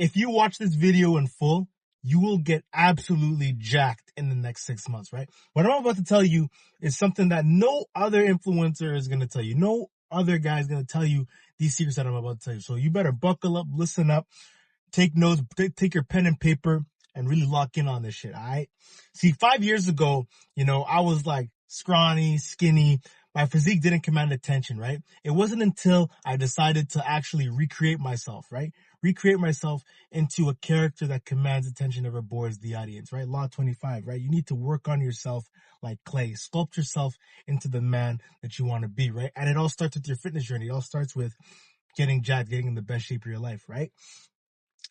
if you watch this video in full, you will get absolutely jacked in the next 6 months, right? What I'm about to tell you is something that no other influencer is going to tell you. No other guy is going to tell you these secrets that I'm about to tell you. So you better buckle up, listen up, take notes, take your pen and paper, and really lock in on this shit, all right? See, 5 years ago, I was like scrawny, skinny. My physique didn't command attention, right? It wasn't until I decided to actually recreate myself, right? Recreate myself into a character that commands attention, never bores the audience, right? Law 25, right? You need to work on yourself like clay. Sculpt yourself into the man that you want to be, right? And it all starts with your fitness journey. It all starts with getting jacked, getting in the best shape of your life, right?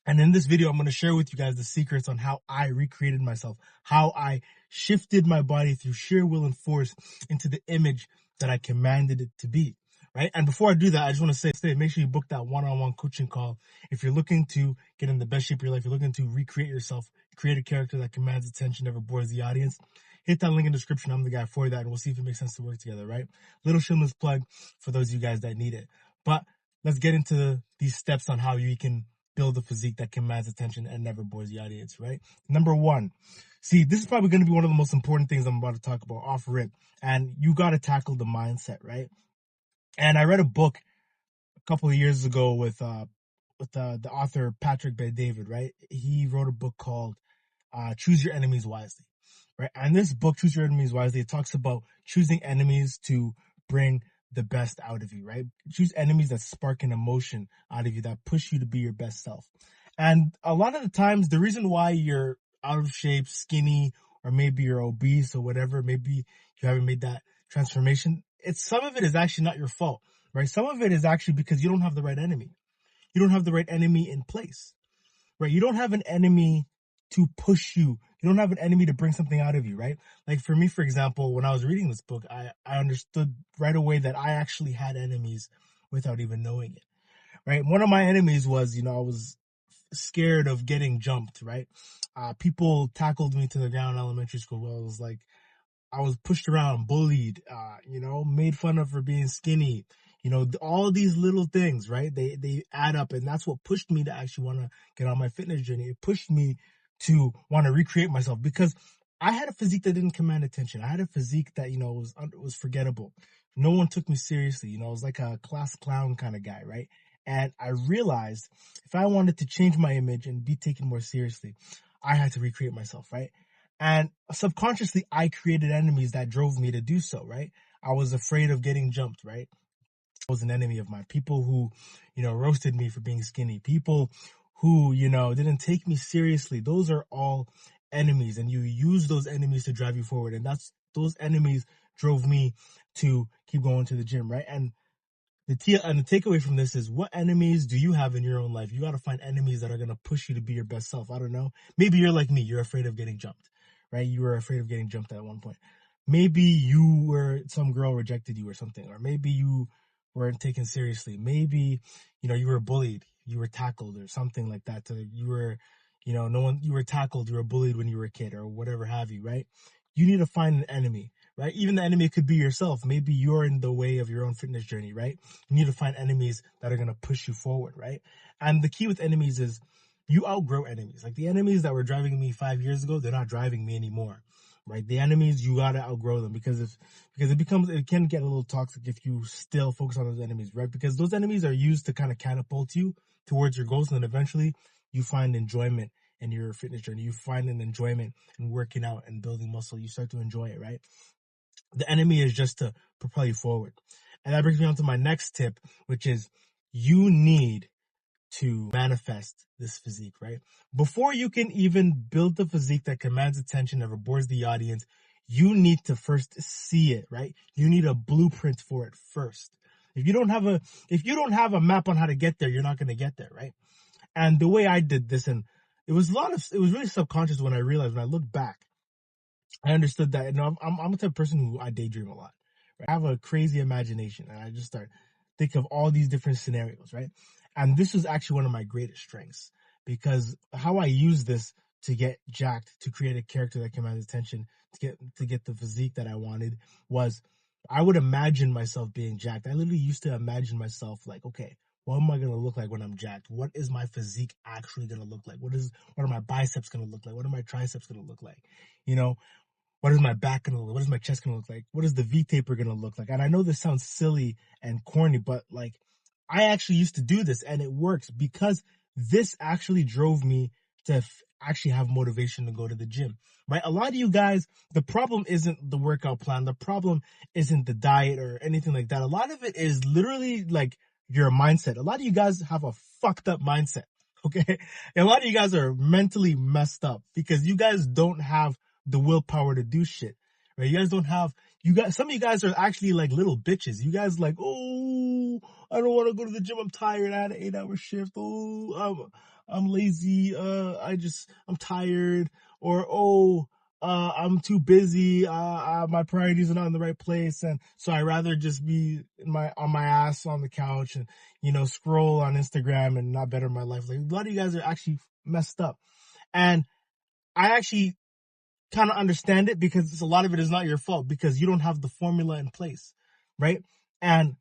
And in this video, I'm going to share with you guys the secrets on how I recreated myself, how I shifted my body through sheer will and force into the image that I commanded it to be, right? And before I do that, I just want to say, make sure you book that one-on-one coaching call. If you're looking to get in the best shape of your life, you're looking to recreate yourself, create a character that commands attention, never bores the audience, hit that link in the description. I'm the guy for that, and we'll see if it makes sense to work together, right? Little shameless plug for those of you guys that need it. But let's get into these steps on how you can build a physique that commands attention and never bores the audience, right? Number one, see, this is probably going to be one of the most important things I'm about to talk about off rip, and you got to tackle the mindset, right? And I read a book a couple of years ago with the author Patrick Bet-David, right? He wrote a book called Choose Your Enemies Wisely, right? And this book, Choose Your Enemies Wisely, it talks about choosing enemies to bring the best out of you, right? Choose enemies that spark an emotion out of you, that push you to be your best self. And a lot of the times, the reason why you're out of shape, skinny, or maybe you're obese or whatever, maybe you haven't made that transformation, some of it is actually not your fault, right? Some of it is actually because you don't have the right enemy. You don't have the right enemy in place, right? You don't have an enemy to push you. You don't have an enemy to bring something out of you, right? Like for me, for example, when I was reading this book, I understood right away that I actually had enemies without even knowing it, right? One of my enemies was, I was scared of getting jumped, right? People tackled me to the ground in elementary school. Well, it was like, I was pushed around, bullied, made fun of for being skinny, all these little things, right? They add up, and that's what pushed me to actually want to get on my fitness journey. It pushed me to want to recreate myself because I had a physique that didn't command attention. I had a physique that, was forgettable. No one took me seriously. I was like a class clown kind of guy, right? And I realized if I wanted to change my image and be taken more seriously, I had to recreate myself, right? And subconsciously, I created enemies that drove me to do so, right? I was afraid of getting jumped, right? I was an enemy of mine. People who, roasted me for being skinny. People who, didn't take me seriously. Those are all enemies, and you use those enemies to drive you forward. And those enemies drove me to keep going to the gym, right? And the takeaway from this is, what enemies do you have in your own life? You got to find enemies that are going to push you to be your best self. I don't know. Maybe you're like me. You're afraid of getting jumped, right? You were afraid of getting jumped at one point. Maybe some girl rejected you or something, or maybe you weren't taken seriously. Maybe, you were bullied, you were tackled or something like that. You were tackled, you were bullied when you were a kid or whatever have you, right? You need to find an enemy, right? Even the enemy could be yourself. Maybe you're in the way of your own fitness journey, right? You need to find enemies that are going to push you forward, right? And the key with enemies is you outgrow enemies. Like the enemies that were driving me 5 years ago, they're not driving me anymore, right? The enemies, you got to outgrow them because it can get a little toxic if you still focus on those enemies, right? Because those enemies are used to kind of catapult you towards your goals. And then eventually you find enjoyment in your fitness journey. You find an enjoyment in working out and building muscle. You start to enjoy it, right? The enemy is just to propel you forward. And that brings me on to my next tip, which is you need to manifest this physique, right? Before you can even build the physique that commands attention, never bores the audience, you need to first see it, right? You need a blueprint for it first. If you don't have a map on how to get there, you're not going to get there, right? And the way I did this, and it was really subconscious when I look back, I understood that, I'm the type of person who I daydream a lot, right? I have a crazy imagination, and I just start thinking of all these different scenarios, right? And this was actually one of my greatest strengths, because how I use this to get jacked, to create a character that commands attention, to get the physique that I wanted, was I would imagine myself being jacked. I literally used to imagine myself like, okay, what am I going to look like when I'm jacked? What is my physique actually going to look like? What are my biceps going to look like? What are my triceps going to look like? You know, what is my back going to look like? What is my chest going to look like? What is the V-taper going to look like? And I know this sounds silly and corny, but like I actually used to do this and it works because this actually drove me to actually have motivation to go to the gym, right? A lot of you guys, the problem isn't the workout plan. The problem isn't the diet or anything like that. A lot of it is literally like your mindset. A lot of you guys have a fucked up mindset. Okay. And a lot of you guys are mentally messed up because you guys don't have the willpower to do shit, right? You guys don't have, some of you guys are actually like little bitches. You guys like, oh, I don't want to go to the gym. I'm tired. I had an 8-hour shift. Oh, I'm lazy. I'm tired. Or, oh, I'm too busy. My priorities are not in the right place. And so I rather just be on my ass on the couch and, scroll on Instagram and not better my life. Like a lot of you guys are actually messed up. And I actually kind of understand it because a lot of it is not your fault because you don't have the formula in place, right? And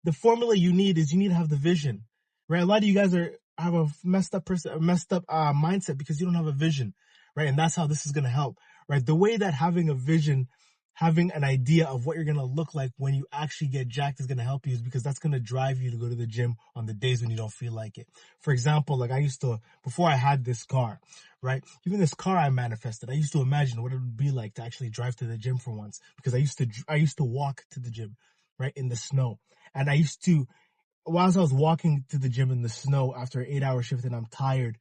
the formula you need to have the vision, right? A lot of you guys have a messed up mindset because you don't have a vision, right? And that's how this is going to help, right? The way that having a vision, having an idea of what you're going to look like when you actually get jacked is going to help you is because that's going to drive you to go to the gym on the days when you don't feel like it. For example, like I used to, before I had this car, right? Even this car I manifested, I used to imagine what it would be like to actually drive to the gym for once because I used to walk to the gym, right? In the snow. And I used to, whilst I was walking to the gym in the snow after an 8-hour shift and I'm tired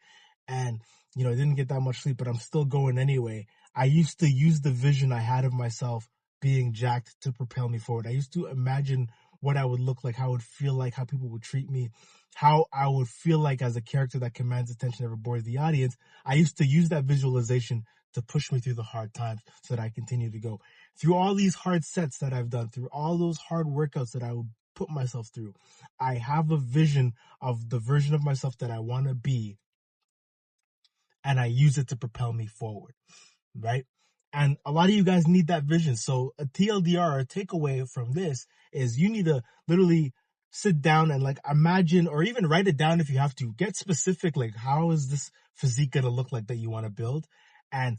and, I didn't get that much sleep, but I'm still going anyway. I used to use the vision I had of myself being jacked to propel me forward. I used to imagine what I would look like, how I would feel like, how people would treat me, how I would feel like as a character that commands attention, never bores the audience. I used to use that visualization to push me through the hard times so that I continue to go. Through all these hard sets that I've done, through all those hard workouts that I would put myself through, I have a vision of the version of myself that I want to be, and I use it to propel me forward, right? And a lot of you guys need that vision. So a TLDR or a takeaway from this is you need to literally sit down and like imagine or even write it down if you have to. Get specific, like how is this physique going to look like that you want to build? And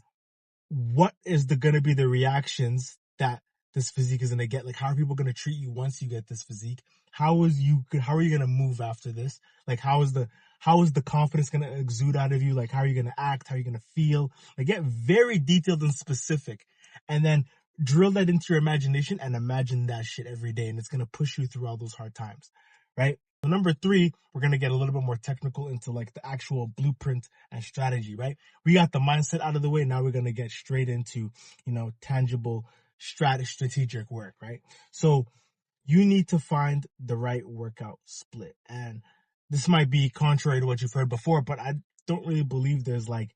what is going to be the reactions that this physique is going to get? Like, how are people going to treat you once you get this physique? How are you going to move after this? Like, how is the confidence going to exude out of you? Like, how are you going to act? How are you going to feel? Like, get very detailed and specific and then drill that into your imagination and imagine that shit every day. And it's going to push you through all those hard times, right? So number 3, we're going to get a little bit more technical into like the actual blueprint and strategy, right? We got the mindset out of the way. Now we're going to get straight into, tangible strategic work, right? So you need to find the right workout split. And this might be contrary to what you've heard before, but I don't really believe there's like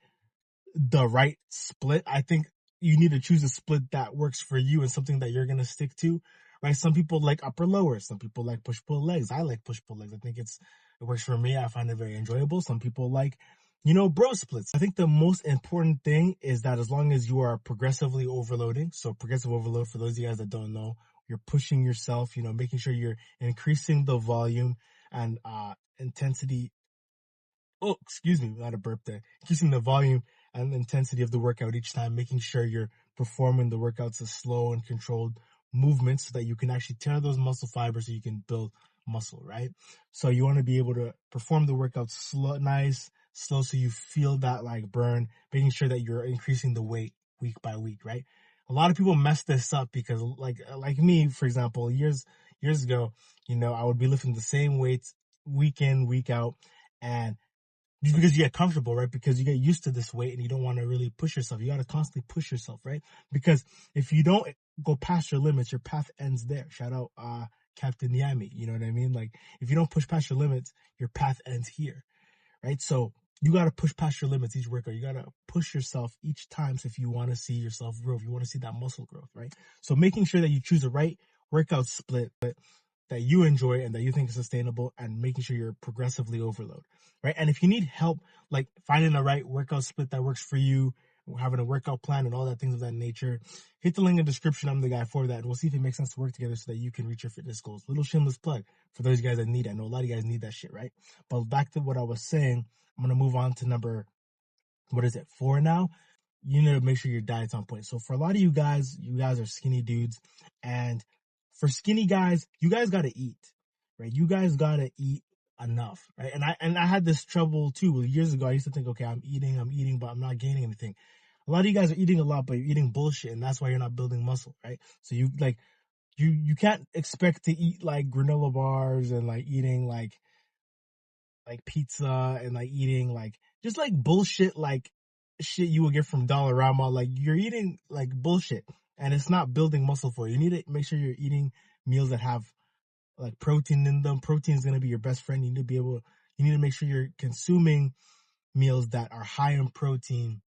the right split. I think you need to choose a split that works for you and something that you're going to stick to, right? Some people like upper lower. Some people like push pull legs. I like push pull legs. I think it works for me. I find it very enjoyable. Some people like, bro splits. I think the most important thing is that as long as you are progressively overloading, so progressive overload, for those of you guys that don't know, you're pushing yourself, making sure you're increasing the volume and intensity. Oh, excuse me, not a burp there. Increasing the volume and intensity of the workout each time, making sure you're performing the workouts as slow and controlled movements so that you can actually tear those muscle fibers so you can build muscle, right? So you want to be able to perform the workout slow so you feel that like burn, making sure that you're increasing the weight week by week, right? A lot of people mess this up because like me, for example, years ago, I would be lifting the same weights week in, week out, and because you get comfortable, right? Because you get used to this weight and you don't want to really push yourself. You got to constantly push yourself, right? Because if you don't go past your limits, your path ends there. Shout out Captain Yami, you know what I mean? Like if you don't push past your limits, your path ends here, right? So you got to push past your limits each workout. You got to push yourself each time if you want to see yourself grow, if you want to see that muscle growth, right? So making sure that you choose the right workout split that you enjoy and that you think is sustainable, and making sure you're progressively overload, right? And if you need help, like finding the right workout split that works for you, having a workout plan and all that things of that nature, hit the link in the description. I'm the guy for that. And we'll see if it makes sense to work together so that you can reach your fitness goals. Little shameless plug for those guys that need it. I know a lot of you guys need that shit, right? But back to what I was saying, I'm going to move on to number, 4 now. You need to make sure your diet's on point. So for a lot of you guys are skinny dudes. And for skinny guys, you guys got to eat, right? You guys got to eat enough, right? And I had this trouble too. Years ago, I used to think, okay, I'm eating, but I'm not gaining anything. A lot of you guys are eating a lot, but you're eating bullshit, and that's why you're not building muscle, right? So you can't expect to eat like granola bars and like eating like pizza and like eating like just like bullshit, like shit you will get from Dollarama. Like you're eating like bullshit and it's not building muscle for you. You need to make sure you're eating meals that have like protein in them. Protein is going to be your best friend. You need to make sure you're consuming meals that are high in protein.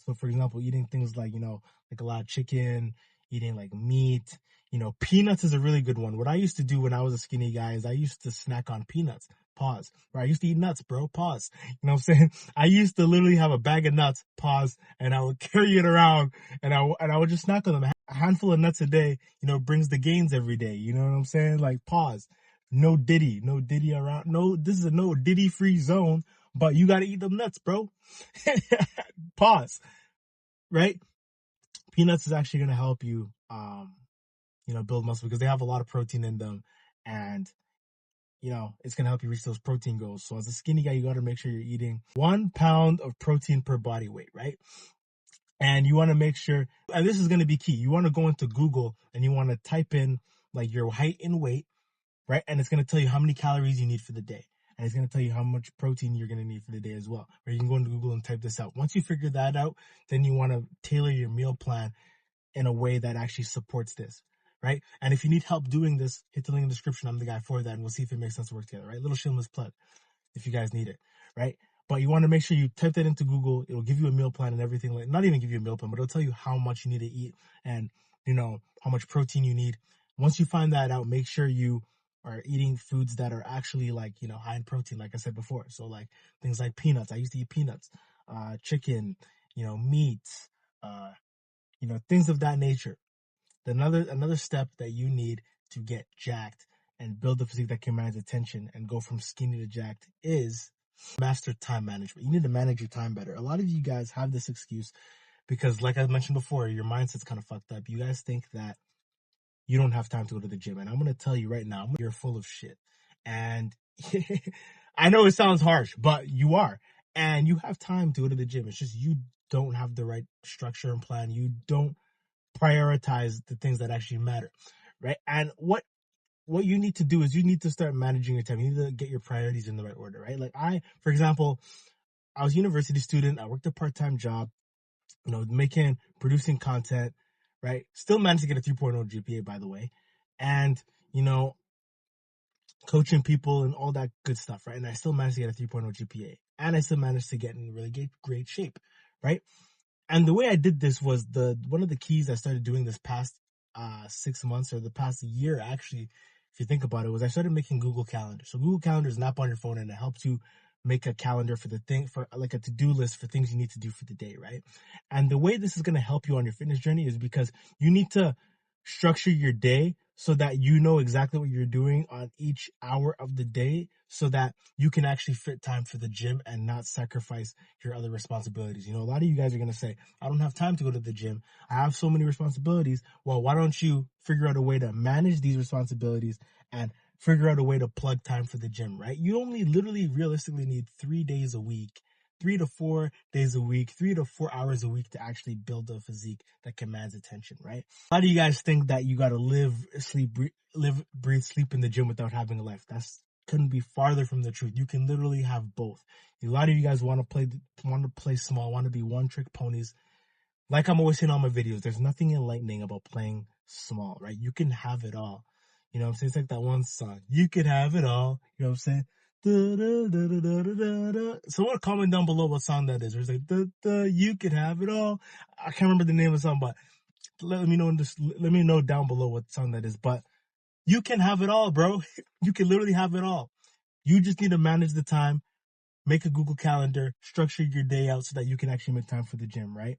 So for example, eating things like, like a lot of chicken, eating like meat, peanuts is a really good one. What I used to do when I was a skinny guy is I used to snack on peanuts. Pause. Or I used to eat nuts, bro. Pause. You know what I'm saying? I used to literally have a bag of nuts, pause, and I would carry it around and I would just snack on them. A handful of nuts a day, brings the gains every day. You know what I'm saying? Like pause. No diddy around. No, this is a no diddy free zone, but you got to eat them nuts, bro. Pause. Right? Peanuts is actually going to help you, build muscle because they have a lot of protein in them and it's going to help you reach those protein goals. So as a skinny guy, you got to make sure you're eating 1 pound of protein per body weight, right? And you want to make sure, and this is going to be key. You want to go into Google and you want to type in like your height and weight, right? And it's going to tell you how many calories you need for the day. And it's going to tell you how much protein you're going to need for the day as well. Or you can go into Google and type this out. Once you figure that out, then you want to tailor your meal plan in a way that actually supports this. Right? And if you need help doing this, hit the link in the description. I'm the guy for that, and we'll see if it makes sense to work together, right? Little shameless plug if you guys need it, right? But you want to make sure you type that into Google. It'll give you a meal plan and everything. Like, not even give you a meal plan, but it'll tell you how much you need to eat and, how much protein you need. Once you find that out, make sure you are eating foods that are actually like, high in protein, like I said before. So like things like peanuts. I used to eat peanuts, chicken, meat, things of that nature. Another step that you need to get jacked and build the physique that commands attention and go from skinny to jacked is master time management. You need to manage your time better. A lot of you guys have this excuse because, like I mentioned before, your mindset's kind of fucked up. You guys think that you don't have time to go to the gym. And I'm going to tell you right now, you're full of shit. And I know it sounds harsh, but you are. And you have time to go to the gym. It's just you don't have the right structure and plan. You don't prioritize the things that actually matter, right? And what you need to do is you need to start managing your time. You need to get your priorities in the right order, right? Like for example, I was a university student. I worked a part-time job, producing content, right? Still managed to get a 3.0 GPA, by the way. And, coaching people and all that good stuff, right? And I still managed to get a 3.0 GPA. And I still managed to get in really great shape, right? And the way I did this was one of the keys I started doing this past 6 months or the past year, actually, if you think about it, was I started making Google Calendar. So Google Calendar is an app on your phone and it helps you make a calendar for like a to-do list for things you need to do for the day, right? And the way this is going to help you on your fitness journey is because you need to structure your day so that you know exactly what you're doing on each hour of the day so that you can actually fit time for the gym and not sacrifice your other responsibilities. A lot of you guys are going to say, I don't have time to go to the gym. I have so many responsibilities. Well, why don't you figure out a way to manage these responsibilities and figure out a way to plug time for the gym, right? You only literally realistically need 3 days a week, 3 to 4 days a week, 3 to 4 hours a week to actually build a physique that commands attention, right? A lot of you guys think that you got to live, breathe, sleep in the gym without having a life. That's couldn't be farther from the truth. You can literally have both. A lot of you guys want to play small, want to be one-trick ponies. Like I'm always saying on my videos, there's nothing enlightening about playing small, right? You can have it all. You know what I'm saying? It's like that one song. You could have it all. You know what I'm saying? Da, da, da, da, da, da, da. Someone comment down below what song that is. Where it's like, da, da, you could have it all. I can't remember the name of the song, but let me know down below what song that is. But you can have it all, bro. You can literally have it all. You just need to manage the time, make a Google Calendar, structure your day out so that you can actually make time for the gym, right?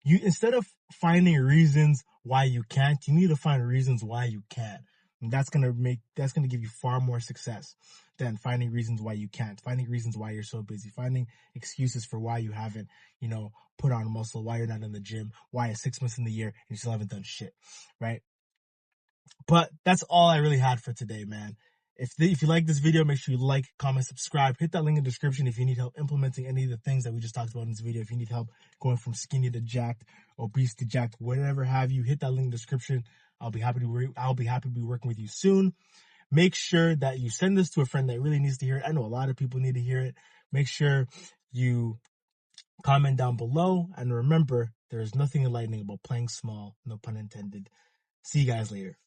You, instead of finding reasons why you can't, you need to find reasons why you can. And that's going to give you far more success than finding reasons why you can't, finding reasons why you're so busy, finding excuses for why you haven't, put on muscle, why you're not in the gym, why it's 6 months in the year and you still haven't done shit, right? But that's all I really had for today, man. If you like this video, make sure you like, comment, subscribe. Hit that link in the description if you need help implementing any of the things that we just talked about in this video. If you need help going from skinny to jacked, obese to jacked, whatever have you, hit that link in the description. I'll be happy to be working with you soon. Make sure that you send this to a friend that really needs to hear it. I know a lot of people need to hear it. Make sure you comment down below. And remember, there is nothing enlightening about playing small, no pun intended. See you guys later.